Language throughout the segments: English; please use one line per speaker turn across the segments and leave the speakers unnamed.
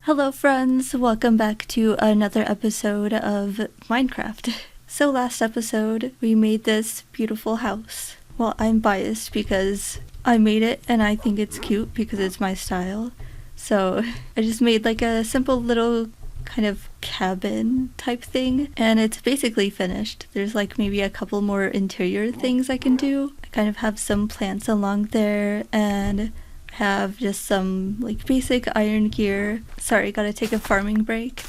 Hello friends, welcome back to another episode of Minecraft. So last episode, we made this beautiful house. Well, I'm biased because I made it and I think it's cute because it's my style. So I just made like a simple little kind of cabin type thing and it's basically finished. There's like maybe a couple more interior things I can do. I kind of have some plants along there and have just some like basic iron gear. Sorry, gotta take a farming break.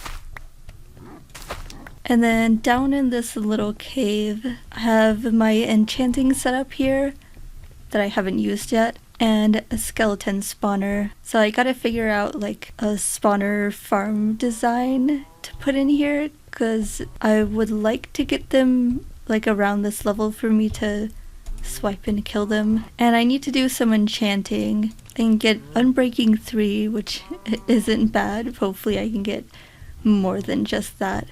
And then down in this little cave, I have my enchanting setup here that I haven't used yet, and a skeleton spawner. So I gotta figure out like a spawner farm design to put in here, because I would like to get them like around this level for me to swipe and kill them. And I need to do some enchanting and get Unbreaking 3, which isn't bad. Hopefully I can get more than just that.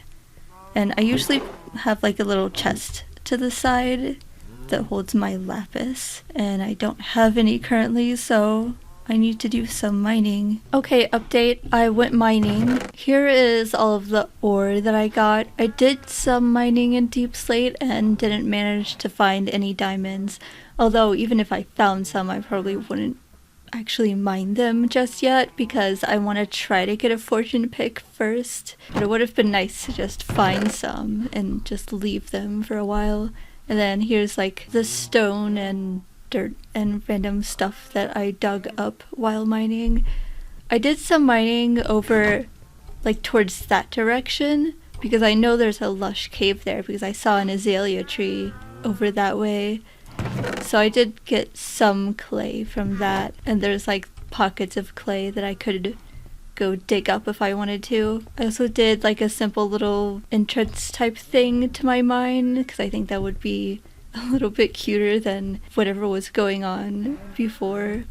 And I usually have like a little chest to the side that holds my lapis, and I don't have any currently, so I need to do some mining. Okay, update. I went mining. Here is all of the ore that I got. I did some mining in Deep Slate and didn't manage to find any diamonds. Although even if I found some, I probably wouldn't actually mine them just yet because I want to try to get a fortune pick first. But it would have been nice to just find some and just leave them for a while. And then here's like the stone and dirt and random stuff that I dug up while mining. I did some mining over like towards that direction because I know there's a lush cave there because I saw an azalea tree over that way. So I did get some clay from that, and there's like pockets of clay that I could go dig up if I wanted to. I also did like a simple little entrance type thing to my mine because I think that would be a little bit cuter than whatever was going on before.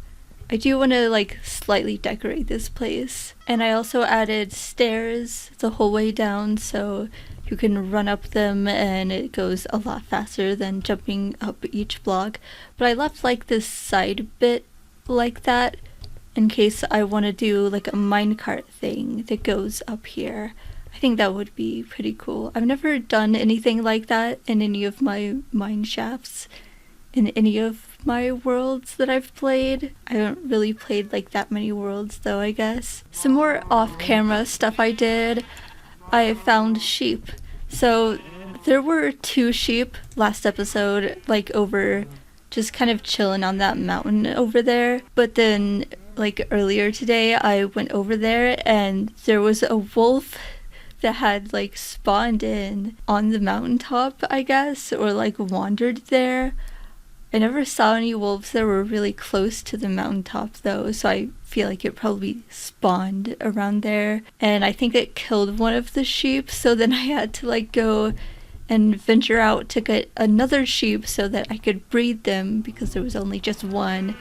I do want to like slightly decorate this place. And I also added stairs the whole way down so you can run up them and it goes a lot faster than jumping up each block. But I left like this side bit like that in case I want to do like a minecart thing that goes up here. I think that would be pretty cool. I've never done anything like that in any of my mine shafts in any of my worlds that I've played. I haven't really played like that many worlds though, I guess. Some more off-camera stuff I did. I found sheep. So there were 2 sheep last episode, like over just kind of chilling on that mountain over there. But then like earlier today I went over there and there was a wolf that had like spawned in on the mountaintop, I guess, or like wandered there. I never saw any wolves that were really close to the mountaintop though, so I feel like it probably spawned around there. And I think it killed one of the sheep, so then I had to like go and venture out to get another sheep so that I could breed them because there was only just one.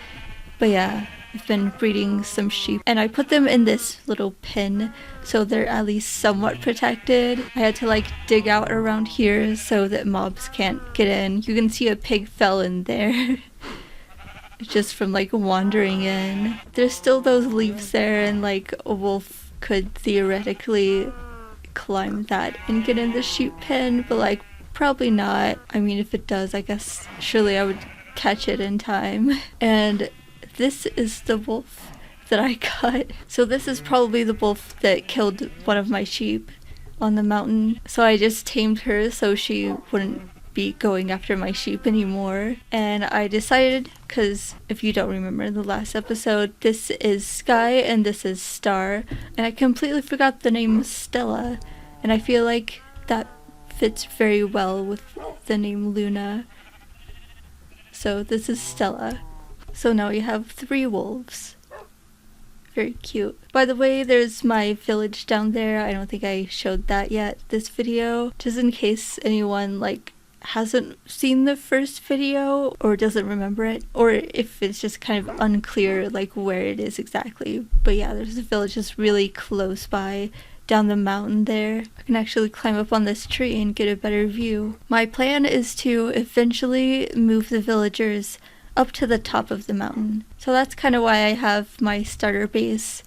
But yeah, I've been breeding some sheep and I put them in this little pen so they're at least somewhat protected. I had to like dig out around here so that mobs can't get in. You can see a pig fell in there just from like wandering in. There's still those leaves there and like a wolf could theoretically climb that and get in the sheep pen, but like probably not. I mean, if it does, I guess surely I would catch it in time. And this is the wolf that I got. So this is probably the wolf that killed one of my sheep on the mountain. So I just tamed her so she wouldn't be going after my sheep anymore. And I decided, because if you don't remember the last episode, this is Sky and this is Star. And I completely forgot the name Stella. And I feel like that fits very well with the name Luna. So this is Stella. So now we have 3 wolves. Very cute. By the way, there's my village down there. I don't think I showed that yet this video. Just in case anyone like hasn't seen the first video or doesn't remember it. Or if it's just kind of unclear like where it is exactly. But yeah, there's a village just really close by down the mountain there. I can actually climb up on this tree and get a better view. My plan is to eventually move the villagers up to the top of the mountain. So that's kind of why I have my starter base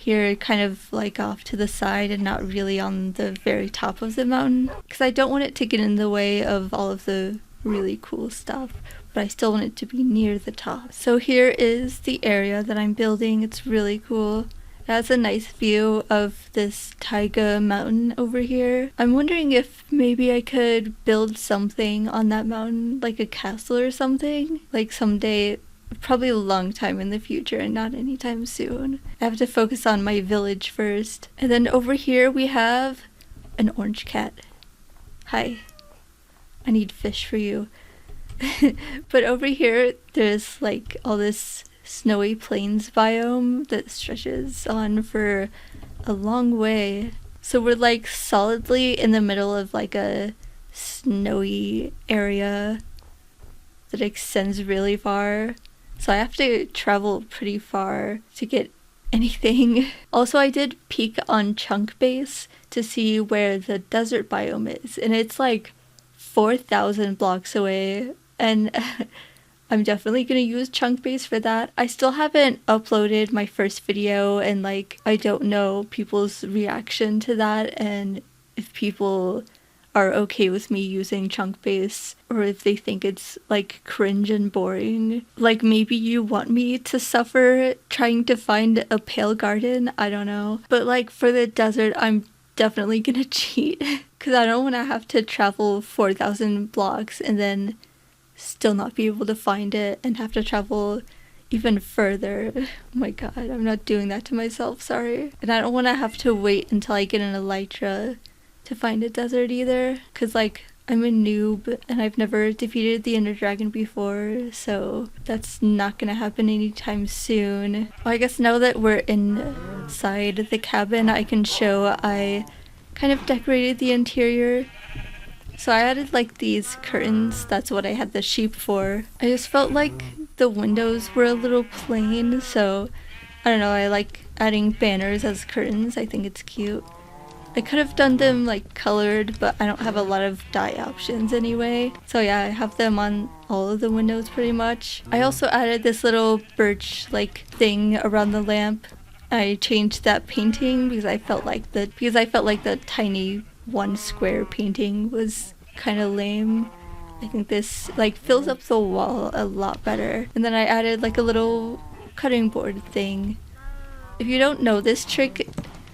here kind of like off to the side and not really on the very top of the mountain, because I don't want it to get in the way of all of the really cool stuff, but I still want it to be near the top. So here is the area that I'm building. It's really cool. It has a nice view of this taiga mountain over here. I'm wondering if maybe I could build something on that mountain, like a castle or something, like someday. Probably a long time in the future and not anytime soon. I have to focus on my village first. And then over here we have an orange cat. Hi. I need fish for you. But over here there's like all this snowy plains biome that stretches on for a long way. So we're like solidly in the middle of like a snowy area that extends really far. So I have to travel pretty far to get anything. Also, I did peek on Chunk Base to see where the desert biome is, and it's like 4,000 blocks away, and I'm definitely gonna use Chunk Base for that. I still haven't uploaded my first video, and like I don't know people's reaction to that, and if people are okay with me using Chunk Base, or if they think it's like cringe and boring. Like maybe you want me to suffer trying to find a pale garden, I don't know. But like for the desert, I'm definitely gonna cheat, because I don't want to have to travel 4,000 blocks and then still not be able to find it and have to travel even further. Oh my god, I'm not doing that to myself, sorry. And I don't want to have to wait until I get an elytra to find a desert either, because like I'm a noob and I've never defeated the Ender Dragon before, so that's not gonna happen anytime soon. Well, I guess now that we're inside the cabin, I can show I kind of decorated the interior. So I added like these curtains, that's what I had the sheep for. I just felt like the windows were a little plain, so I don't know, I like adding banners as curtains. I think it's cute. I could have done them like colored, but I don't have a lot of dye options anyway. So yeah, I have them on all of the windows pretty much. I also added this little birch like thing around the lamp. I changed that painting because I felt like the tiny one square painting was kind of lame. I think this like fills up the wall a lot better. And then I added like a little cutting board thing. If you don't know this trick,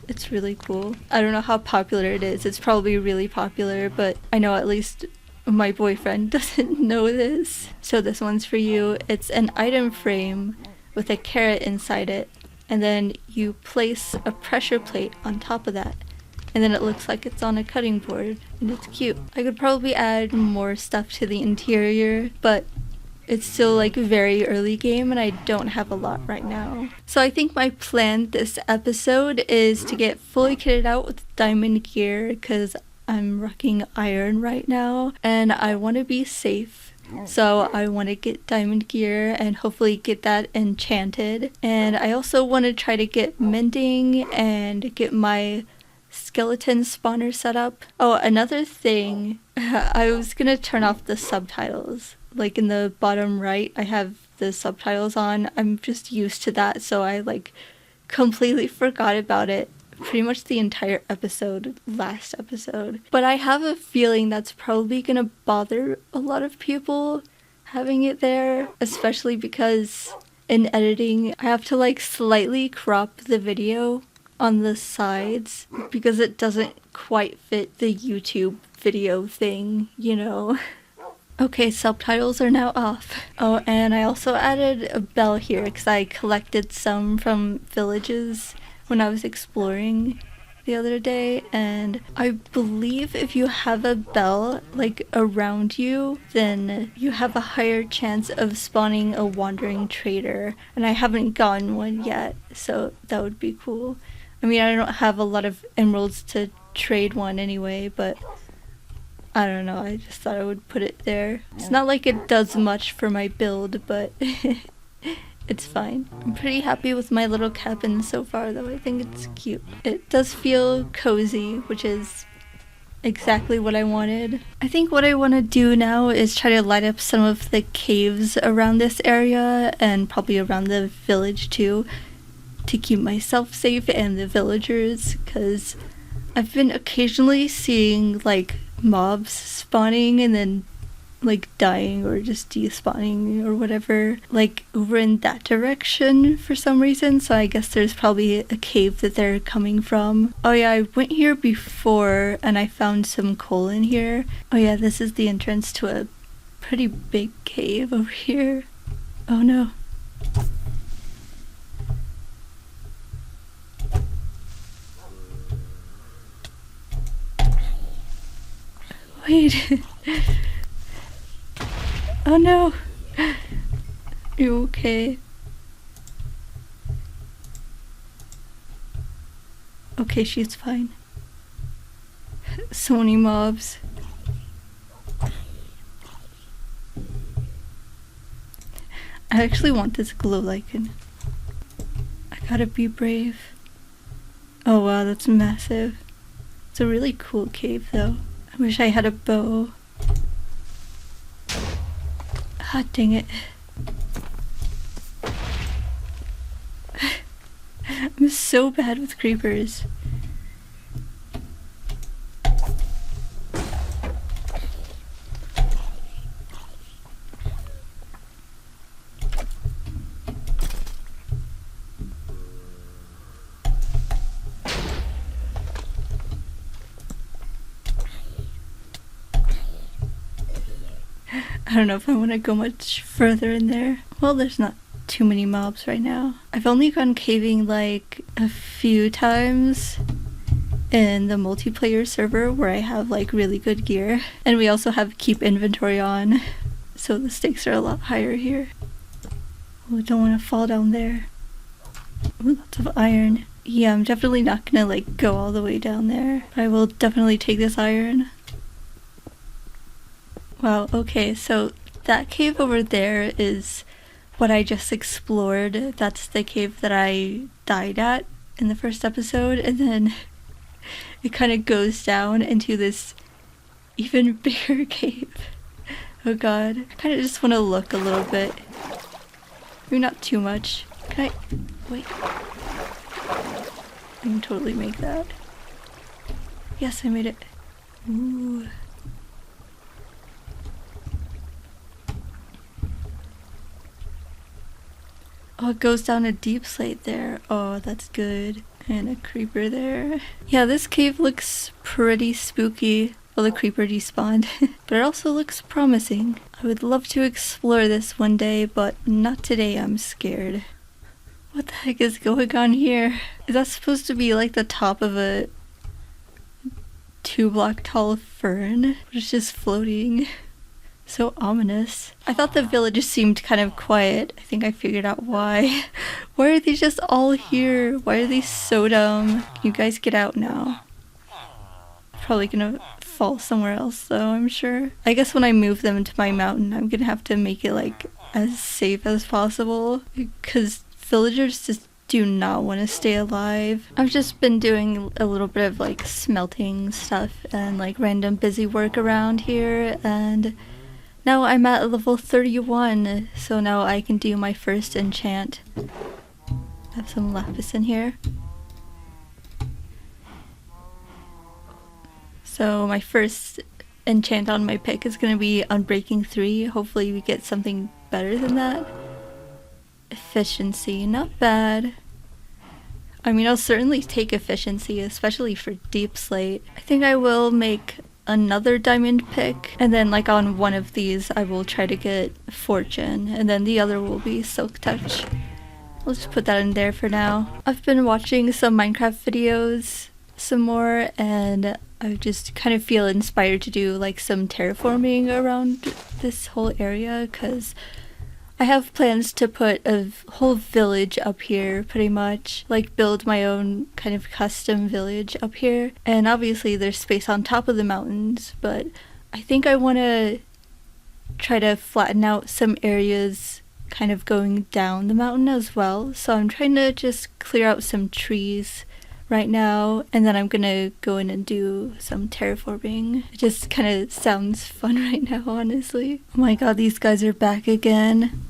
it's really cool. I don't know how popular it is. It's probably really popular, but I know at least my boyfriend doesn't know this. So this one's for you. It's an item frame with a carrot inside it, and then you place a pressure plate on top of that, and then it looks like it's on a cutting board, and it's cute. I could probably add more stuff to the interior, but it's still like very early game and I don't have a lot right now. So I think my plan this episode is to get fully kitted out with diamond gear, because I'm rocking iron right now and I want to be safe. So I want to get diamond gear and hopefully get that enchanted. And I also want to try to get mending and get my skeleton spawner set up. Oh, another thing, I was gonna turn off the subtitles. Like in the bottom right, I have the subtitles on. I'm just used to that, so I like completely forgot about it pretty much the entire episode, last episode. But I have a feeling that's probably gonna bother a lot of people having it there, especially because in editing, I have to like slightly crop the video on the sides because it doesn't quite fit the YouTube video thing, you know? Okay, subtitles are now off. Oh, and I also added a bell here because I collected some from villages when I was exploring the other day, and I believe if you have a bell like around you, then you have a higher chance of spawning a wandering trader, and I haven't gotten one yet, so that would be cool. I mean, I don't have a lot of emeralds to trade one anyway, but I don't know, I just thought I would put it there. It's not like it does much for my build, but it's fine. I'm pretty happy with my little cabin so far, though. I think it's cute. It does feel cozy, which is exactly what I wanted. I think what I want to do now is try to light up some of the caves around this area, and probably around the village too, to keep myself safe and the villagers, because I've been occasionally seeing like mobs spawning and then like dying or just despawning or whatever, like over in that direction for some reason. So I guess there's probably a cave that they're coming from. Oh yeah, I went here before and I found some coal in here. Oh yeah, this is the entrance to a pretty big cave over here. Oh no. Wait. Oh no! You okay? Okay, she's fine. So many mobs. I actually want this glow lichen. I gotta be brave. Oh wow, that's massive. It's a really cool cave though. I wish I had a bow. Ah, dang it. I'm so bad with creepers. I don't know if I want to go much further in there. Well, there's not too many mobs right now. I've only gone caving like a few times in the multiplayer server where I have like really good gear. And we also have keep inventory on, so the stakes are a lot higher here. Oh, don't want to fall down there. Ooh, lots of iron. Yeah, I'm definitely not gonna like go all the way down there, but I will definitely take this iron. Wow, okay, so that cave over there is what I just explored. That's the cave that I died at in the first episode, and then it kind of goes down into this even bigger cave. Oh god, I kind of just want to look a little bit. Maybe not too much. Can I... wait. I can totally make that. Yes, I made it. Ooh. Oh, it goes down a deep slate there. Oh, that's good. And a creeper there. Yeah, this cave looks pretty spooky. Well, the creeper despawned. But it also looks promising. I would love to explore this one day, but not today. I'm scared. What the heck is going on here? Is that supposed to be like the top of a 2-block tall fern? It's just floating. So ominous. I thought the village seemed kind of quiet. I think I figured out why. Why are they just all here? Why are they so dumb? Can you guys get out now? Probably gonna fall somewhere else though, I'm sure. I guess when I move them into my mountain, I'm gonna have to make it like as safe as possible, because villagers just do not want to stay alive. I've just been doing a little bit of like smelting stuff and like random busy work around here, and now I'm at level 31, so now I can do my first enchant. I have some lapis in here. So my first enchant on my pick is going to be Unbreaking 3. Hopefully we get something better than that. Efficiency, not bad. I mean, I'll certainly take efficiency, especially for deep slate. I think I will make another diamond pick, and then like on one of these I will try to get fortune, and then the other will be silk touch. I'll just put that in there for now. I've been watching some Minecraft videos some more, and I just kind of feel inspired to do like some terraforming around this whole area, because I have plans to put a whole village up here, pretty much. Like build my own kind of custom village up here. And obviously there's space on top of the mountains, but I think I want to try to flatten out some areas kind of going down the mountain as well. So I'm trying to just clear out some trees right now, and then I'm gonna go in and do some terraforming. It just kind of sounds fun right now, honestly. Oh my god, these guys are back again.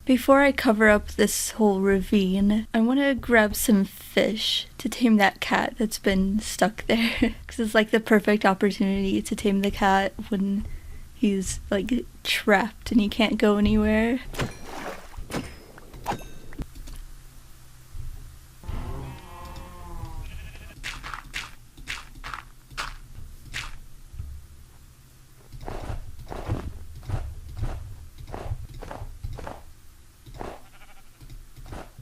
Before I cover up this whole ravine, I want to grab some fish to tame that cat that's been stuck there. Because it's like the perfect opportunity to tame the cat when he's like trapped and he can't go anywhere.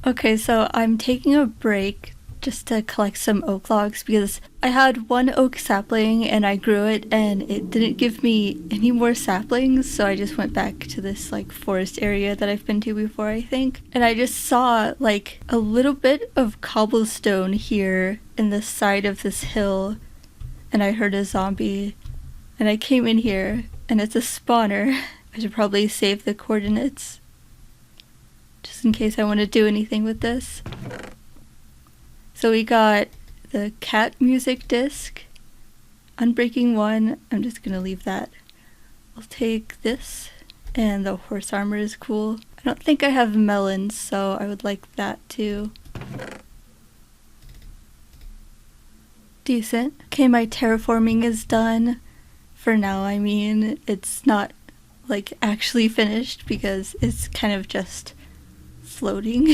Okay, so I'm taking a break just to collect some oak logs because I had one oak sapling and I grew it and it didn't give me any more saplings, so I just went back to this like forest area that I've been to before, I think. And I just saw like a little bit of cobblestone here in the side of this hill and I heard a zombie and I came in here and it's a spawner. I should probably save the coordinates just in case I want to do anything with this. So we got the cat music disc, Unbreaking 1, I'm just gonna leave that. I'll take this, and the horse armor is cool. I don't think I have melons, so I would like that too. Decent. Okay, my terraforming is done. For now, I mean, it's not like actually finished because it's kind of just floating.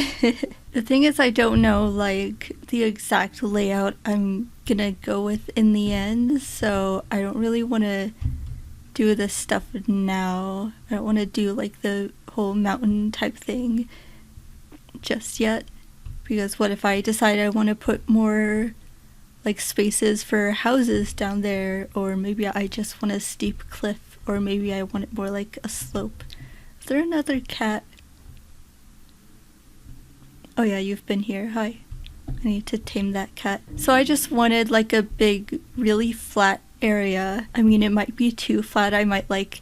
The thing is, I don't know like the exact layout I'm gonna go with in the end, so I don't really want to do this stuff now. I don't want to do like the whole mountain type thing just yet, because what if I decide I want to put more like spaces for houses down there, or maybe I just want a steep cliff, or maybe I want it more like a slope. Is there another cat? Oh yeah, you've been here. Hi. I need to tame that cat. So I just wanted like a big, really flat area. I mean, it might be too flat. I might like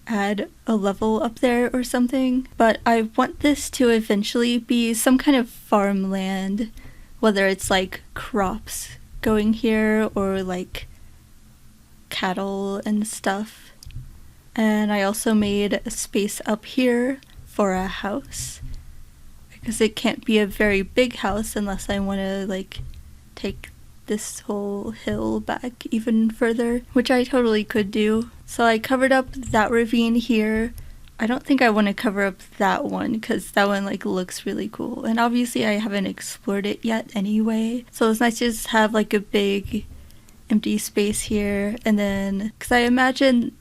add a level up there or something. But I want this to eventually be some kind of farmland, whether it's like crops going here or like cattle and stuff. And I also made a space up here for a house, because it can't be a very big house unless I want to like take this whole hill back even further, which I totally could do. So I covered up that ravine here. I don't think I want to cover up that one because that one like looks really cool, and obviously I haven't explored it yet anyway, so it's nice to just have like a big empty space here. And then because I imagine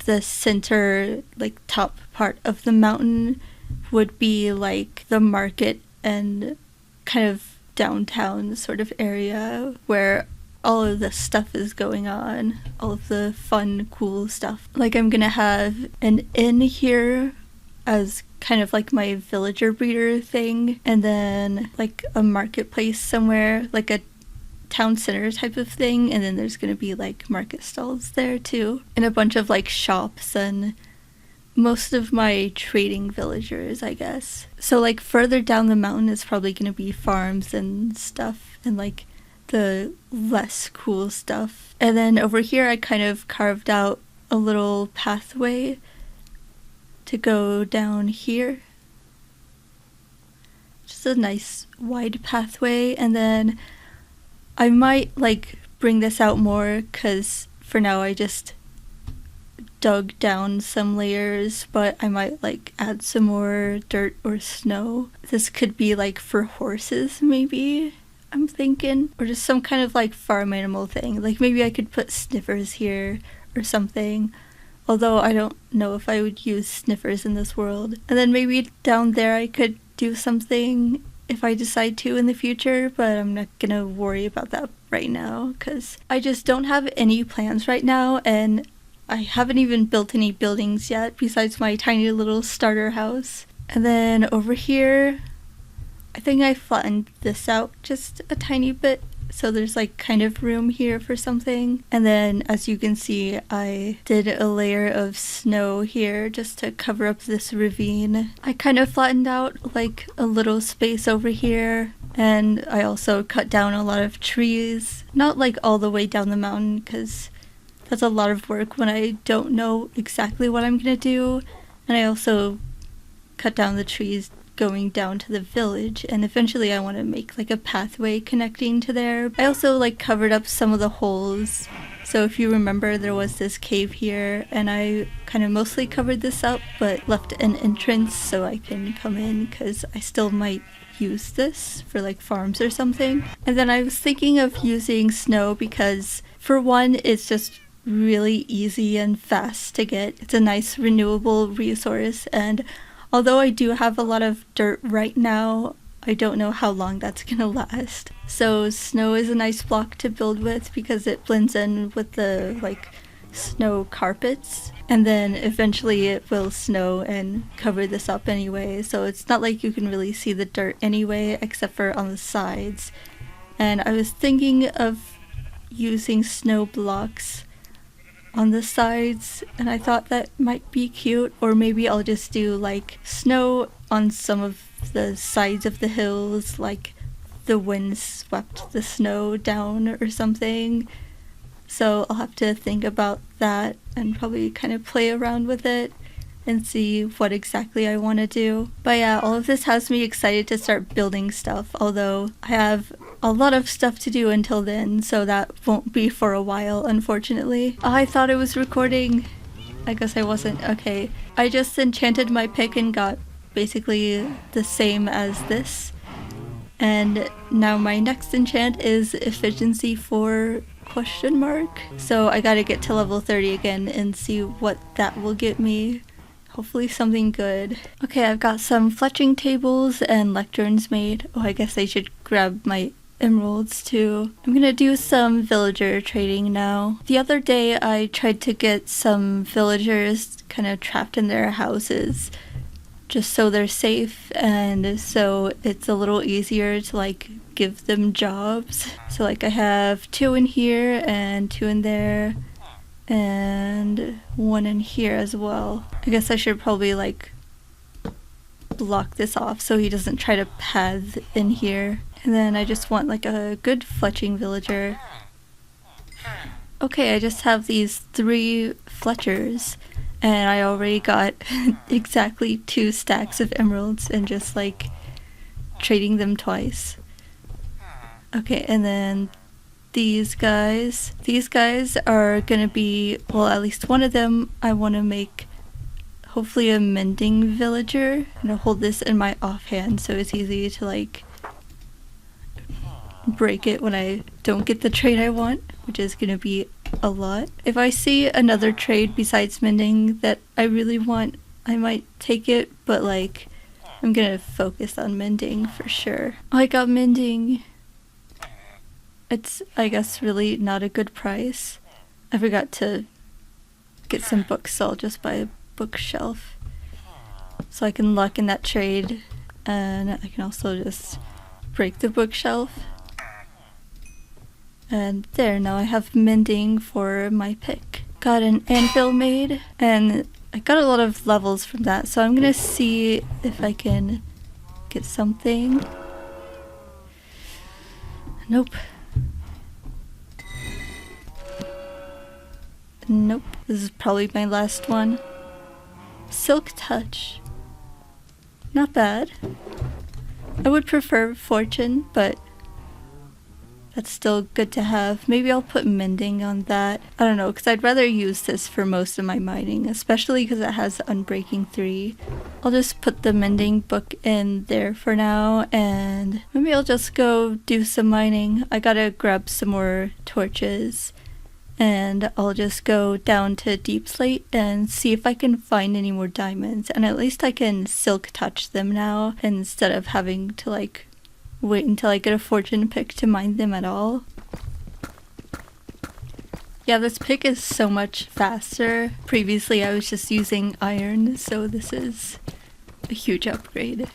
the center like top part of the mountain would be like the market and kind of downtown sort of area where all of the stuff is going on, all of the fun, cool stuff. Like I'm gonna have an inn here as kind of like my villager breeder thing, and then like a marketplace somewhere, like a town center type of thing, and then there's gonna be like market stalls there too, and a bunch of like shops and most of my trading villagers, I guess. So like further down the mountain is probably gonna be farms and stuff, and like the less cool stuff. And then over here I kind of carved out a little pathway to go down here. Just a nice wide pathway, and then I might like bring this out more because for now I just dug down some layers, but I might like add some more dirt or snow. This could be like for horses maybe, I'm thinking, or just some kind of like farm animal thing. Like maybe I could put sniffers here or something, although I don't know if I would use sniffers in this world. And then maybe down there I could do something if I decide to in the future, but I'm not gonna worry about that right now because I just don't have any plans right now, and I haven't even built any buildings yet besides my tiny little starter house. And then over here, I think I flattened this out just a tiny bit, so there's like kind of room here for something. And then as you can see, I did a layer of snow here just to cover up this ravine. I kind of flattened out like a little space over here, and I also cut down a lot of trees. Not like all the way down the mountain because that's a lot of work when I don't know exactly what I'm gonna do. And I also cut down the trees going down to the village, and eventually I want to make like a pathway connecting to there. I also like covered up some of the holes. So if you remember, there was this cave here and I kind of mostly covered this up but left an entrance so I can come in because I still might use this for like farms or something. And then I was thinking of using snow because for one, it's just really easy and fast to get. It's a nice renewable resource, and although I do have a lot of dirt right now, I don't know how long that's gonna last. So snow is a nice block to build with because it blends in with the like snow carpets, and then eventually it will snow and cover this up anyway, so it's not like you can really see the dirt anyway except for on the sides. And I was thinking of using snow blocks on the sides, and I thought that might be cute, or maybe I'll just do like snow on some of the sides of the hills, like the wind swept the snow down or something. So I'll have to think about that and probably kind of play around with it and see what exactly I want to do. But yeah, all of this has me excited to start building stuff, although I have a lot of stuff to do until then, so that won't be for a while, unfortunately. I thought it was recording. I guess I wasn't. Okay. I just enchanted my pick and got basically the same as this. And now my next enchant is efficiency 4 ? So I gotta get to level 30 again and see what that will get me. Hopefully something good. Okay, I've got some fletching tables and lecterns made. Oh, I guess I should grab my emeralds too. I'm gonna do some villager trading now. The other day I tried to get some villagers kind of trapped in their houses just so they're safe, and so it's a little easier to like give them jobs. So like I have 2 in here and 2 in there and 1 in here as well. I guess I should probably like block this off so he doesn't try to path in here. And then I just want like a good fletching villager. Okay, I just have these 3 fletchers and I already got exactly 2 stacks of emeralds and just like trading them twice. Okay, and then these guys are gonna be, well, at least one of them I want to make hopefully a mending villager. I'm gonna hold this in my offhand so it's easy to like break it when I don't get the trade I want, which is gonna be a lot. If I see another trade besides mending that I really want, I might take it, but like I'm gonna focus on mending for sure. Oh, I got mending. It's, I guess, really not a good price. I forgot to get some books, so I'll just buy a bookshelf so I can lock in that trade, and I can also just break the bookshelf. And there, now I have mending for my pick. Got an anvil made, and I got a lot of levels from that, so I'm gonna see if I can get something. Nope. Nope. This is probably my last one. Silk Touch. Not bad. I would prefer Fortune, but that's still good to have. Maybe I'll put mending on that. I don't know, because I'd rather use this for most of my mining, especially because it has Unbreaking 3. I'll just put the mending book in there for now, and maybe I'll just go do some mining. I gotta grab some more torches, and I'll just go down to Deep Slate and see if I can find any more diamonds, and at least I can silk touch them now instead of having to like wait until I get a fortune pick to mine them at all. Yeah, this pick is so much faster. Previously I was just using iron, so this is a huge upgrade.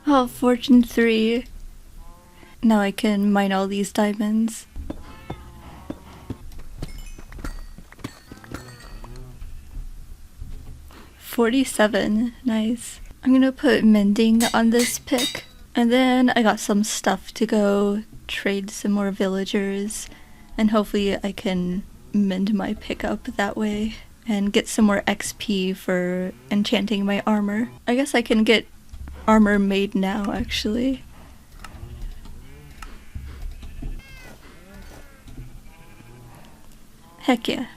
Oh, fortune 3. Now I can mine all these diamonds. $47, nice. I'm gonna put mending on this pick, and then I got some stuff to go trade some more villagers, and hopefully I can mend my pick up that way. and get some more XP for enchanting my armor. I guess I can get armor made now, actually. Heck yeah.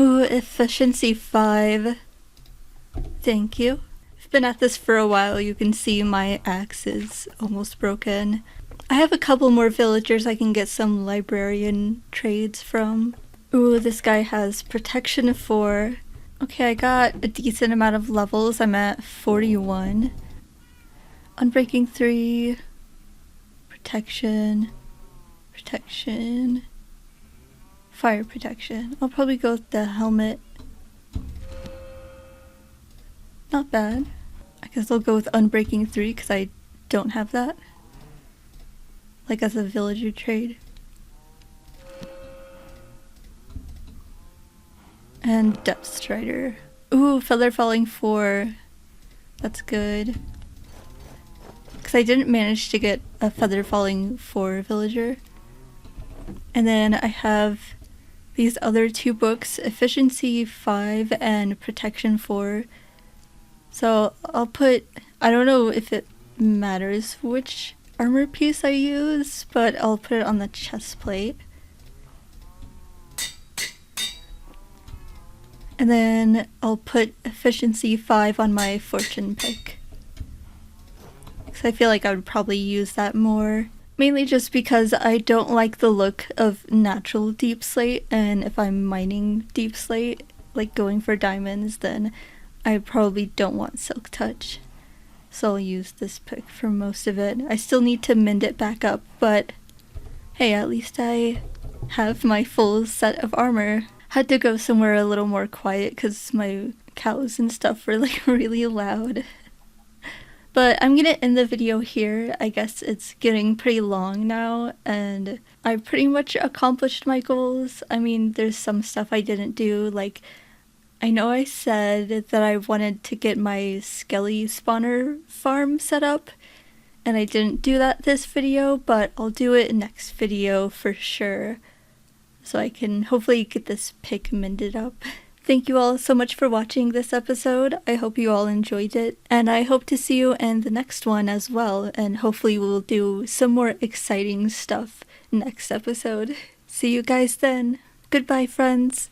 Ooh, efficiency 5. Thank you. I've been at this for a while. You can see my axe is almost broken. I have a couple more villagers I can get some librarian trades from. Ooh, this guy has protection 4. Okay, I got a decent amount of levels. I'm at 41. Unbreaking 3. Protection. Protection. Fire protection. I'll probably go with the helmet. Not bad. I guess I'll go with Unbreaking 3 because I don't have that. Like as a villager trade. And Depth Strider. Ooh, Feather Falling 4. That's good. Because I didn't manage to get a Feather Falling 4 villager. And then I have these other 2 books, Efficiency 5 and Protection 4. So I'll put, I don't know if it matters which armor piece I use, but I'll put it on the chest plate. And then I'll put Efficiency 5 on my Fortune pick. Because I feel like I would probably use that more. Mainly just because I don't like the look of natural deep slate, and if I'm mining deep slate, like going for diamonds, then I probably don't want Silk Touch. So I'll use this pick for most of it. I still need to mend it back up, but hey, at least I have my full set of armor. Had to go somewhere a little more quiet because my cows and stuff were like really loud. But I'm gonna end the video here. I guess it's getting pretty long now, and I pretty much accomplished my goals. I mean, there's some stuff I didn't do, like, I know I said that I wanted to get my Skelly spawner farm set up, and I didn't do that this video, but I'll do it next video for sure, so I can hopefully get this pick mended up. Thank you all so much for watching this episode. I hope you all enjoyed it, and I hope to see you in the next one as well, and hopefully we'll do some more exciting stuff next episode. See you guys then. Goodbye, friends.